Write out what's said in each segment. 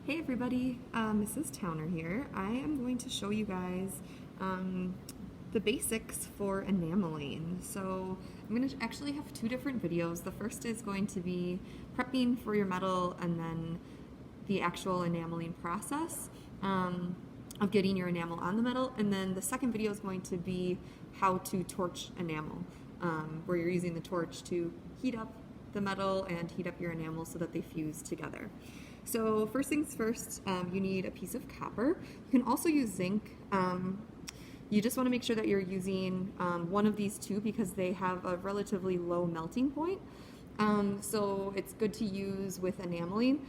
Hey everybody, Mrs. Towner here. I am going to show you guys the basics for enameling. So I'm going to actually have two different videos. The first is going to be prepping for your metal and then the actual enameling process of getting your enamel on the metal. And then the second video is going to be how to torch enamel, where you're using the torch to heat up the metal and heat up your enamel so that they fuse together. So first things first, you need a piece of copper. You can also use zinc. You just want to make sure that you're using one of these two because they have a relatively low melting point. So it's good to use with enameling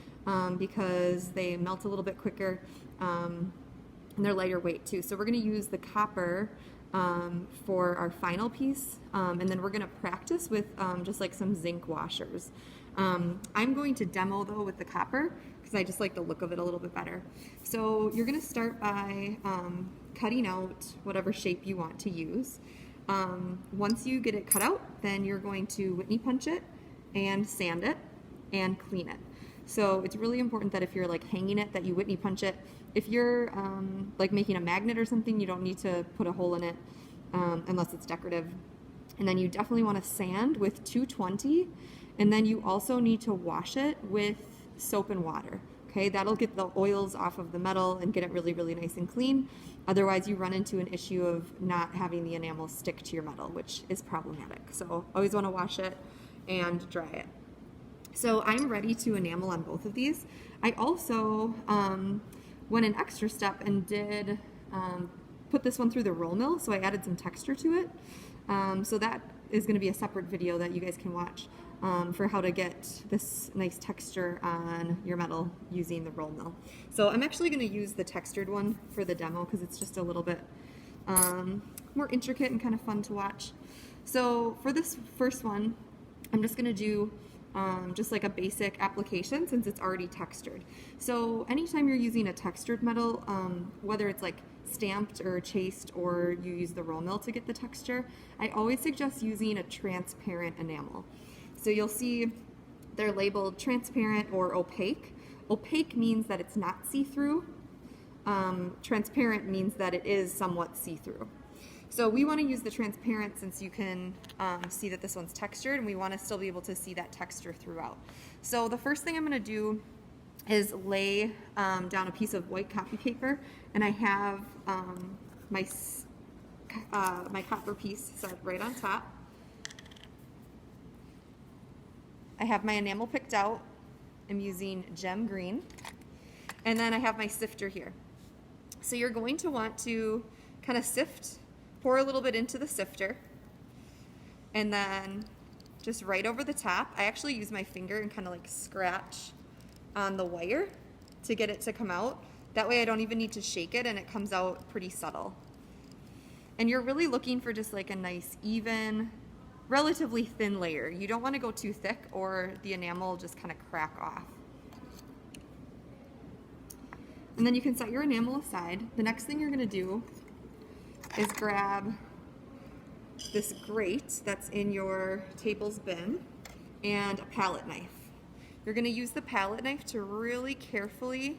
because they melt a little bit quicker and they're lighter weight too. So we're going to use the copper for our final piece, and then we're going to practice with just like some zinc washers. I'm going to demo though with the copper because I just like the look of it a little bit better. So you're going to start by cutting out whatever shape you want to use. Once you get it cut out, then you're going to Whitney punch it and sand it and clean it. So it's really important that if you're like hanging it, that you Whitney punch it. If you're like making a magnet or something, you don't need to put a hole in it unless it's decorative. And then you definitely want to sand with 220, and then you also need to wash it with soap and water. Okay, that'll get the oils off of the metal and get it really, really nice and clean. Otherwise, you run into an issue of not having the enamel stick to your metal, which is problematic. So always want to wash it and dry it. So I'm ready to enamel on both of these. I also went an extra step and did put this one through the roll mill, so I added some texture to it. So that is going to be a separate video that you guys can watch for how to get this nice texture on your metal using the roll mill. So I'm actually going to use the textured one for the demo because it's just a little bit more intricate and kind of fun to watch. So for this first one, I'm just going to do just like a basic application since it's already textured. So anytime you're using a textured metal, whether it's like stamped or chased or you use the roll mill to get the texture, I always suggest using a transparent enamel. So you'll see they're labeled transparent or opaque. Opaque means that it's not see-through. Transparent means that it is somewhat see-through. So we want to use the transparent since you can see that this one's textured, and we want to still be able to see that texture throughout. So the first thing I'm going to do is lay down a piece of white copy paper, and I have my copper piece set right on top. I have my enamel picked out. I'm using gem green, and then I have my sifter here. So you're going to want to kind of pour a little bit into the sifter, and then just right over the top, I actually use my finger and kind of like scratch on the wire to get it to come out. That way I don't even need to shake it and it comes out pretty subtle. And you're really looking for just like a nice, even, relatively thin layer. You don't want to go too thick or the enamel will just kind of crack off. And then you can set your enamel aside. The next thing you're going to do is grab this grate that's in your tables bin and a palette knife. You're going to use the palette knife to really carefully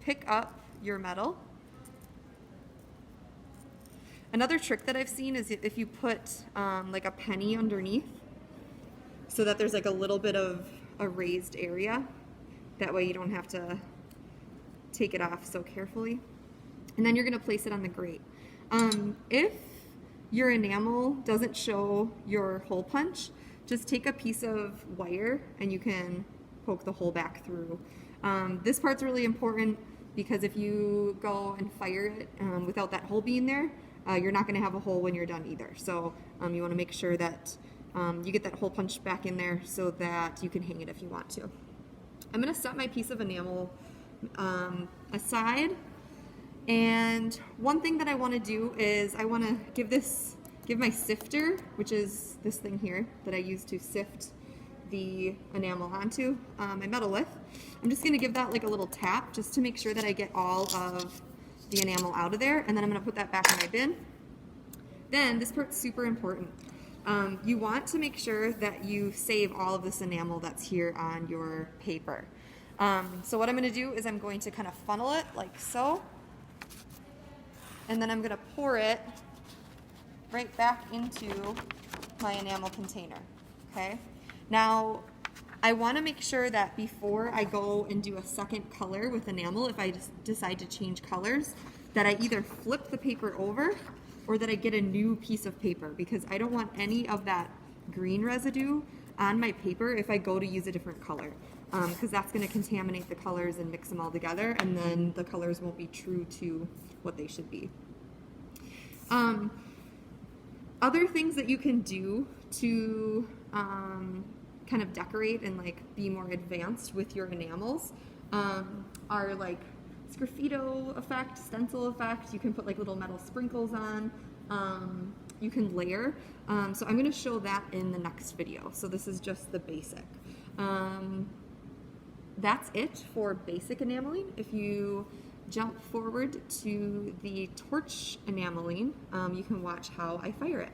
pick up your metal. Another trick that I've seen is if you put like a penny underneath so that there's like a little bit of a raised area. That way you don't have to take it off so carefully. And then you're going to place it on the grate. If your enamel doesn't show your hole punch, just take a piece of wire and you can poke the hole back through. This part's really important because if you go and fire it without that hole being there, you're not going to have a hole when you're done either. So you want to make sure that you get that hole punch back in there so that you can hang it if you want to. I'm going to set my piece of enamel aside. And one thing that I want to do is I want to give my sifter, which is this thing here that I use to sift the enamel onto my metal with. I'm just going to give that like a little tap just to make sure that I get all of the enamel out of there, and then I'm going to put that back in my bin. Then this part's super important. You want to make sure that you save all of this enamel that's here on your paper. So what I'm going to do is I'm going to kind of funnel it like so, and then I'm going to pour it right back into my enamel container, okay? Now, I want to make sure that before I go and do a second color with enamel, if I just decide to change colors, that I either flip the paper over or that I get a new piece of paper, because I don't want any of that green residue on my paper if I go to use a different color, because that's going to contaminate the colors and mix them all together, and then the colors won't be true to what they should be. Other things that you can do to kind of decorate and like be more advanced with your enamels are like sgraffito effect, stencil effect. You can put like little metal sprinkles on. You can layer. So I'm going to show that in the next video. So this is just the basic. That's it for basic enameling. If you jump forward to the torch enameling, you can watch how I fire it.